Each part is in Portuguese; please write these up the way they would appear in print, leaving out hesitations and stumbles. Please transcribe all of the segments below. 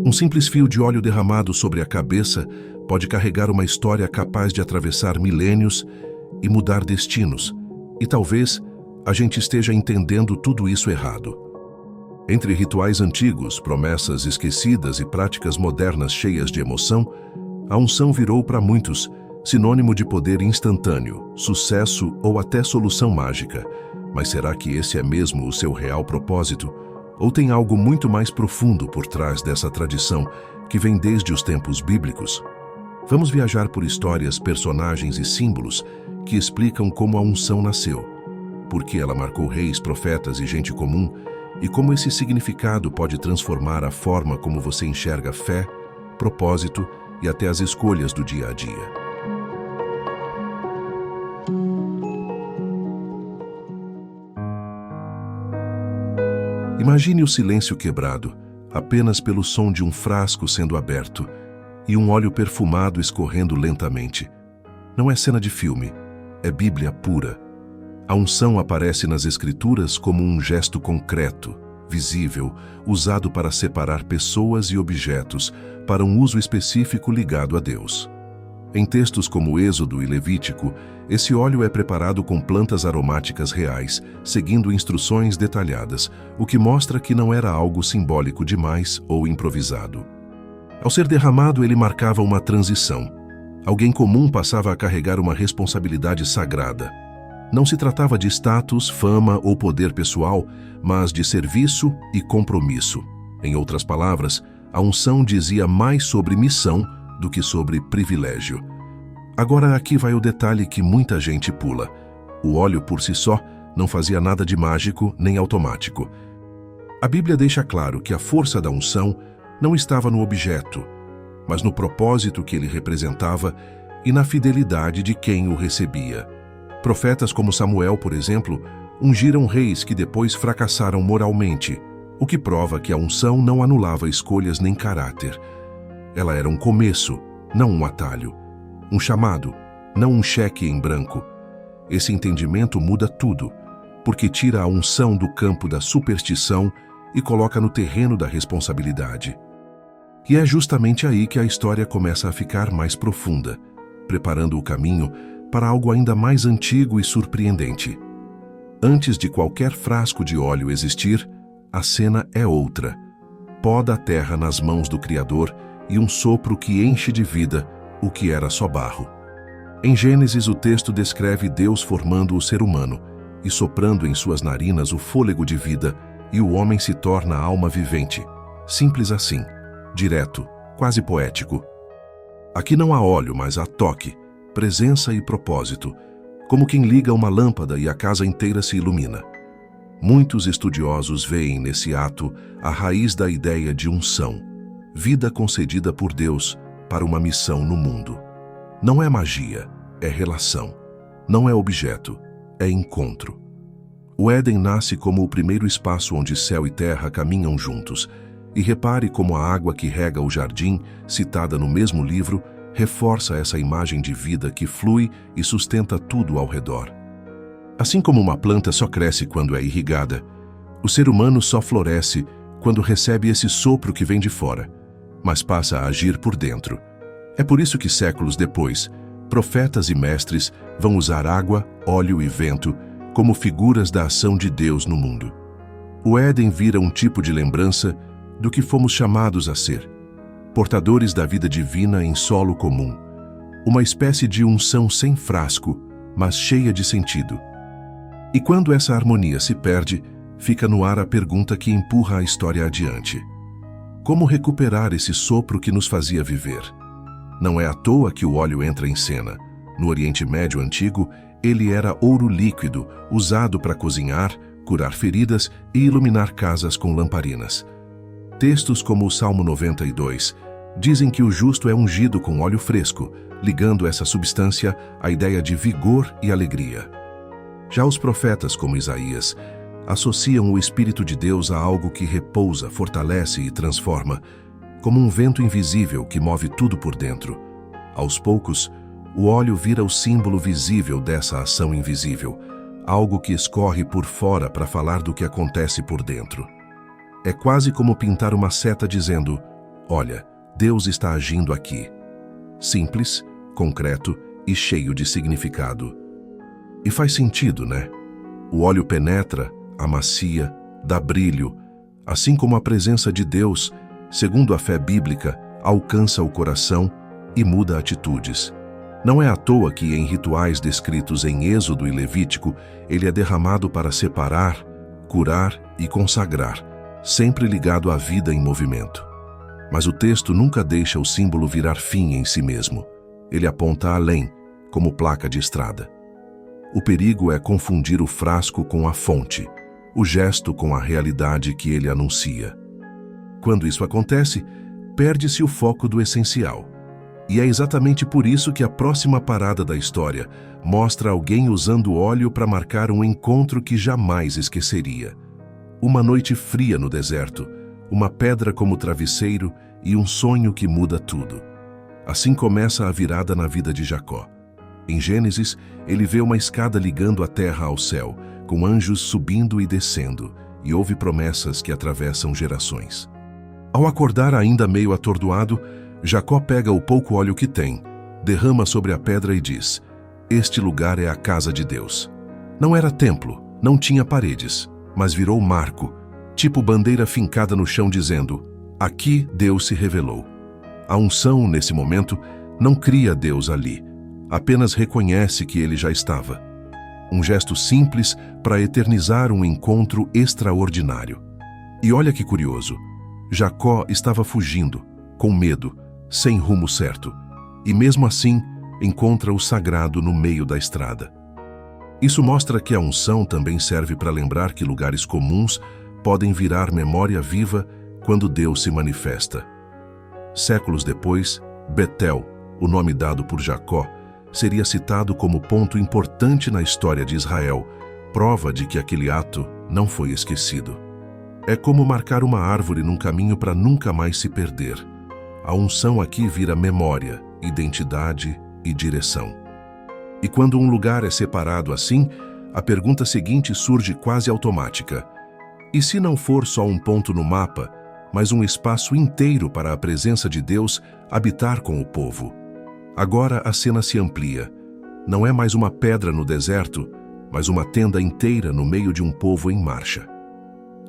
Um simples fio de óleo derramado sobre a cabeça pode carregar uma história capaz de atravessar milênios e mudar destinos. E talvez a gente esteja entendendo tudo isso errado. Entre rituais antigos, promessas esquecidas e práticas modernas cheias de emoção, a unção virou para muitos sinônimo de poder instantâneo, sucesso ou até solução mágica. Mas será que esse é mesmo o seu real propósito? Ou tem algo muito mais profundo por trás dessa tradição que vem desde os tempos bíblicos? Vamos viajar por histórias, personagens e símbolos que explicam como a unção nasceu, por que ela marcou reis, profetas e gente comum, e como esse significado pode transformar a forma como você enxerga fé, propósito e até as escolhas do dia a dia. Imagine o silêncio quebrado, apenas pelo som de um frasco sendo aberto e um óleo perfumado escorrendo lentamente. Não é cena de filme, é Bíblia pura. A unção aparece nas Escrituras como um gesto concreto, visível, usado para separar pessoas e objetos para um uso específico ligado a Deus. Em textos como Êxodo e Levítico, esse óleo é preparado com plantas aromáticas reais, seguindo instruções detalhadas, o que mostra que não era algo simbólico demais ou improvisado. Ao ser derramado, ele marcava uma transição. Alguém comum passava a carregar uma responsabilidade sagrada. Não se tratava de status, fama ou poder pessoal, mas de serviço e compromisso. Em outras palavras, a unção dizia mais sobre missão do que sobre privilégio. Agora aqui vai o detalhe que muita gente pula. O óleo por si só não fazia nada de mágico nem automático. A Bíblia deixa claro que a força da unção não estava no objeto, mas no propósito que ele representava e na fidelidade de quem o recebia. Profetas como Samuel, por exemplo, ungiram reis que depois fracassaram moralmente, o que prova que a unção não anulava escolhas nem caráter. Ela era um começo, não um atalho. Um chamado, não um cheque em branco. Esse entendimento muda tudo, porque tira a unção do campo da superstição e coloca no terreno da responsabilidade. E é justamente aí que a história começa a ficar mais profunda, preparando o caminho para algo ainda mais antigo e surpreendente. Antes de qualquer frasco de óleo existir, a cena é outra. Pó da terra nas mãos do Criador e um sopro que enche de vida o que era só barro. Em Gênesis, o texto descreve Deus formando o ser humano e soprando em suas narinas o fôlego de vida, e o homem se torna alma vivente. Simples assim, direto, quase poético. Aqui não há óleo, mas há toque, presença e propósito, como quem liga uma lâmpada e a casa inteira se ilumina. Muitos estudiosos veem nesse ato a raiz da ideia de unção, vida concedida por Deus para uma missão no mundo. Não é magia, é relação. Não é objeto, é encontro. O Éden nasce como o primeiro espaço onde céu e terra caminham juntos, e repare como a água que rega o jardim, citada no mesmo livro, reforça essa imagem de vida que flui e sustenta tudo ao redor. Assim como uma planta só cresce quando é irrigada, o ser humano só floresce quando recebe esse sopro que vem de fora, mas passa a agir por dentro. É por isso que séculos depois, profetas e mestres vão usar água, óleo e vento como figuras da ação de Deus no mundo. O Éden vira um tipo de lembrança do que fomos chamados a ser, portadores da vida divina em solo comum, uma espécie de unção sem frasco, mas cheia de sentido. E quando essa harmonia se perde, fica no ar a pergunta que empurra a história adiante. Como recuperar esse sopro que nos fazia viver? Não é à toa que o óleo entra em cena. No Oriente Médio Antigo, ele era ouro líquido, usado para cozinhar, curar feridas e iluminar casas com lamparinas. Textos como o Salmo 92 dizem que o justo é ungido com óleo fresco, ligando essa substância à ideia de vigor e alegria. Já os profetas, como Isaías, associam o Espírito de Deus a algo que repousa, fortalece e transforma, como um vento invisível que move tudo por dentro. Aos poucos, o óleo vira o símbolo visível dessa ação invisível, algo que escorre por fora para falar do que acontece por dentro. É quase como pintar uma seta dizendo: Olha, Deus está agindo aqui. Simples, concreto e cheio de significado. E faz sentido, né? O óleo penetra, amacia, dá brilho, assim como a presença de Deus, segundo a fé bíblica, alcança o coração e muda atitudes. Não é à toa que em rituais descritos em Êxodo e Levítico, ele é derramado para separar, curar e consagrar, sempre ligado à vida em movimento. Mas o texto nunca deixa o símbolo virar fim em si mesmo. Ele aponta além, como placa de estrada. O perigo é confundir o frasco com a fonte, o gesto com a realidade que ele anuncia. Quando isso acontece, perde-se o foco do essencial. E é exatamente por isso que a próxima parada da história mostra alguém usando óleo para marcar um encontro que jamais esqueceria. Uma noite fria no deserto, uma pedra como travesseiro e um sonho que muda tudo. Assim começa a virada na vida de Jacó. Em Gênesis, ele vê uma escada ligando a terra ao céu, com anjos subindo e descendo, e ouve promessas que atravessam gerações. Ao acordar ainda meio atordoado, Jacó pega o pouco óleo que tem, derrama sobre a pedra e diz: "Este lugar é a casa de Deus." Não era templo, não tinha paredes, mas virou marco, tipo bandeira fincada no chão dizendo: "Aqui Deus se revelou." A unção, nesse momento, não cria Deus ali, apenas reconhece que ele já estava. Um gesto simples para eternizar um encontro extraordinário. E olha que curioso, Jacó estava fugindo, com medo, sem rumo certo, e mesmo assim encontra o sagrado no meio da estrada. Isso mostra que a unção também serve para lembrar que lugares comuns podem virar memória viva quando Deus se manifesta. Séculos depois, Betel, o nome dado por Jacó, seria citado como ponto importante na história de Israel, prova de que aquele ato não foi esquecido. É como marcar uma árvore num caminho para nunca mais se perder. A unção aqui vira memória, identidade e direção. E quando um lugar é separado assim, a pergunta seguinte surge quase automática. E se não for só um ponto no mapa, mas um espaço inteiro para a presença de Deus habitar com o povo? Agora a cena se amplia. Não é mais uma pedra no deserto, mas uma tenda inteira no meio de um povo em marcha.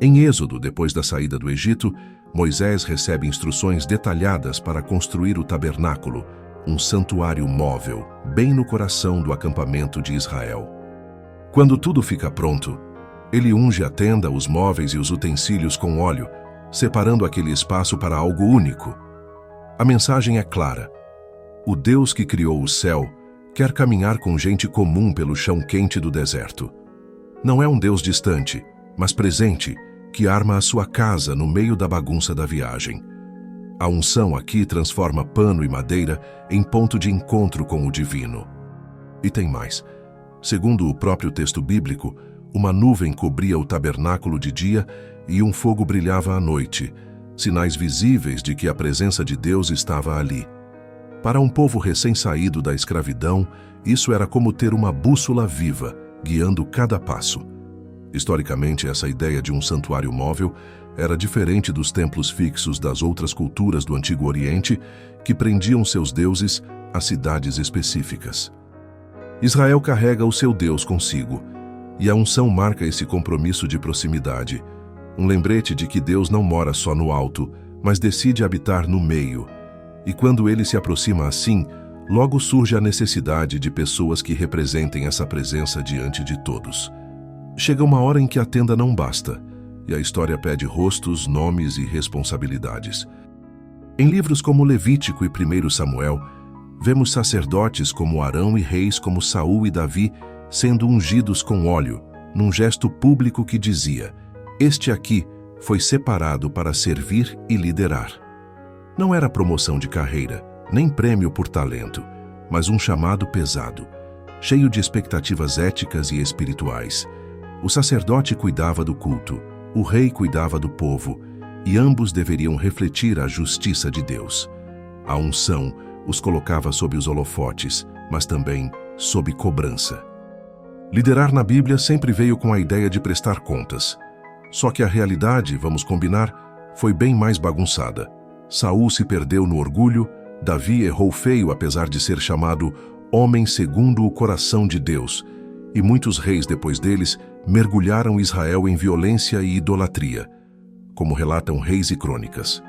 Em Êxodo, depois da saída do Egito, Moisés recebe instruções detalhadas para construir o tabernáculo, um santuário móvel, bem no coração do acampamento de Israel. Quando tudo fica pronto, ele unge a tenda, os móveis e os utensílios com óleo, separando aquele espaço para algo único. A mensagem é clara. O Deus que criou o céu quer caminhar com gente comum pelo chão quente do deserto. Não é um Deus distante, mas presente, que arma a sua casa no meio da bagunça da viagem. A unção aqui transforma pano e madeira em ponto de encontro com o divino. E tem mais. Segundo o próprio texto bíblico, uma nuvem cobria o tabernáculo de dia e um fogo brilhava à noite, sinais visíveis de que a presença de Deus estava ali. Para um povo recém-saído da escravidão, isso era como ter uma bússola viva, guiando cada passo. Historicamente, essa ideia de um santuário móvel era diferente dos templos fixos das outras culturas do Antigo Oriente, que prendiam seus deuses a cidades específicas. Israel carrega o seu Deus consigo, e a unção marca esse compromisso de proximidade, um lembrete de que Deus não mora só no alto, mas decide habitar no meio. E quando ele se aproxima assim, logo surge a necessidade de pessoas que representem essa presença diante de todos. Chega uma hora em que a tenda não basta, e a história pede rostos, nomes e responsabilidades. Em livros como Levítico e 1 Samuel, vemos sacerdotes como Arão e reis como Saul e Davi sendo ungidos com óleo, num gesto público que dizia: "Este aqui foi separado para servir e liderar." Não era promoção de carreira, nem prêmio por talento, mas um chamado pesado, cheio de expectativas éticas e espirituais. O sacerdote cuidava do culto, o rei cuidava do povo, e ambos deveriam refletir a justiça de Deus. A unção os colocava sob os holofotes, mas também sob cobrança. Liderar na Bíblia sempre veio com a ideia de prestar contas. Só que a realidade, vamos combinar, foi bem mais bagunçada. Saul se perdeu no orgulho, Davi errou feio apesar de ser chamado homem segundo o coração de Deus, e muitos reis depois deles mergulharam Israel em violência e idolatria, como relatam Reis e Crônicas.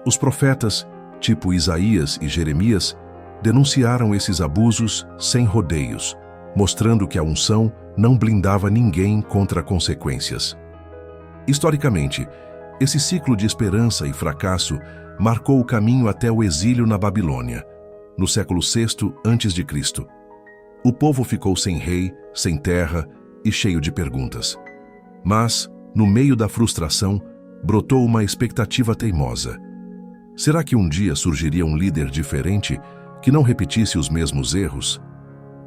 Os profetas, tipo Isaías e Jeremias, denunciaram esses abusos sem rodeios, mostrando que a unção não blindava ninguém contra consequências. Historicamente, esse ciclo de esperança e fracasso marcou o caminho até o exílio na Babilônia, no século VI a.C. O povo ficou sem rei, sem terra e cheio de perguntas. Mas, no meio da frustração, brotou uma expectativa teimosa. Será que um dia surgiria um líder diferente que não repetisse os mesmos erros?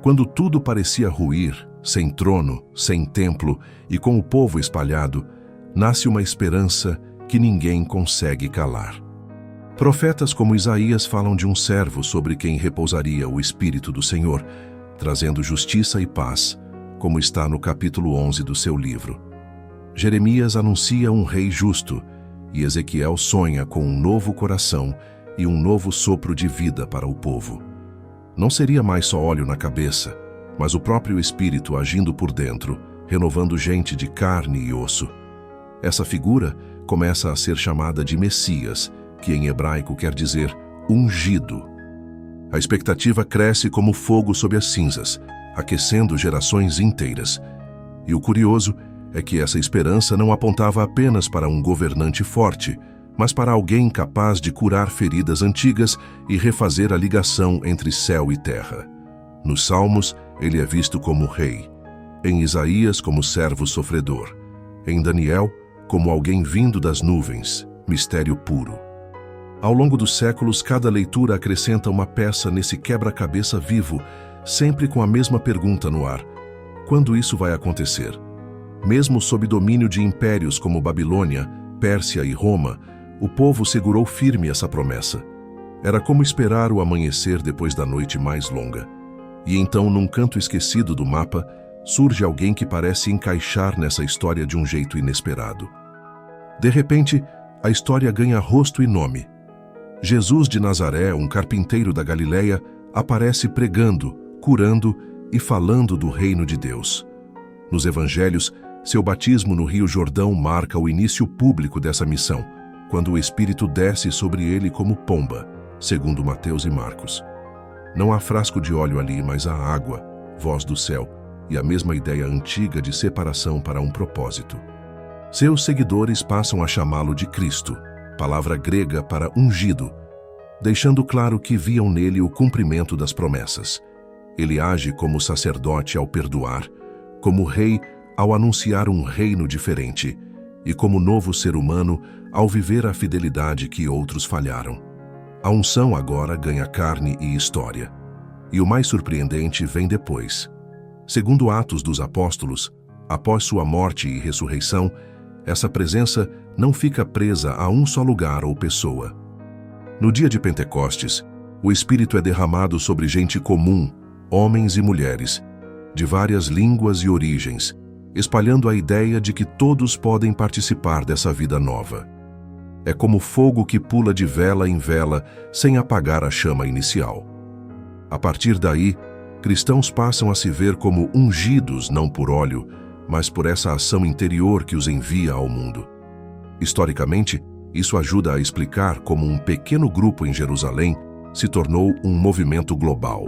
Quando tudo parecia ruir, sem trono, sem templo e com o povo espalhado, nasce uma esperança que ninguém consegue calar. Profetas como Isaías falam de um servo sobre quem repousaria o Espírito do Senhor, trazendo justiça e paz, como está no capítulo 11 do seu livro. Jeremias anuncia um rei justo, e Ezequiel sonha com um novo coração e um novo sopro de vida para o povo. Não seria mais só óleo na cabeça, mas o próprio Espírito agindo por dentro, renovando gente de carne e osso. Essa figura começa a ser chamada de Messias, que em hebraico quer dizer ungido. A expectativa cresce como fogo sob as cinzas, aquecendo gerações inteiras. E o curioso é que essa esperança não apontava apenas para um governante forte, mas para alguém capaz de curar feridas antigas e refazer a ligação entre céu e terra. Nos Salmos, ele é visto como rei, em Isaías como servo sofredor, em Daniel como alguém vindo das nuvens, mistério puro. Ao longo dos séculos, cada leitura acrescenta uma peça nesse quebra-cabeça vivo, sempre com a mesma pergunta no ar: quando isso vai acontecer? Mesmo sob domínio de impérios como Babilônia, Pérsia e Roma, o povo segurou firme essa promessa. Era como esperar o amanhecer depois da noite mais longa. E então, num canto esquecido do mapa, surge alguém que parece encaixar nessa história de um jeito inesperado. De repente, a história ganha rosto e nome. Jesus de Nazaré, um carpinteiro da Galileia, aparece pregando, curando e falando do reino de Deus. Nos evangelhos, seu batismo no Rio Jordão marca o início público dessa missão, quando o Espírito desce sobre ele como pomba, segundo Mateus e Marcos. Não há frasco de óleo ali, mas há água, voz do céu, e a mesma ideia antiga de separação para um propósito. Seus seguidores passam a chamá-lo de Cristo, palavra grega para ungido, deixando claro que viam nele o cumprimento das promessas. Ele age como sacerdote ao perdoar, como rei ao anunciar um reino diferente, e como novo ser humano ao viver a fidelidade que outros falharam. A unção agora ganha carne e história. E o mais surpreendente vem depois. Segundo Atos dos Apóstolos, após sua morte e ressurreição, essa presença não fica presa a um só lugar ou pessoa. No dia de Pentecostes, o Espírito é derramado sobre gente comum, homens e mulheres, de várias línguas e origens, espalhando a ideia de que todos podem participar dessa vida nova. É como fogo que pula de vela em vela sem apagar a chama inicial. A partir daí, cristãos passam a se ver como ungidos não por óleo, mas por essa ação interior que os envia ao mundo. Historicamente, isso ajuda a explicar como um pequeno grupo em Jerusalém se tornou um movimento global.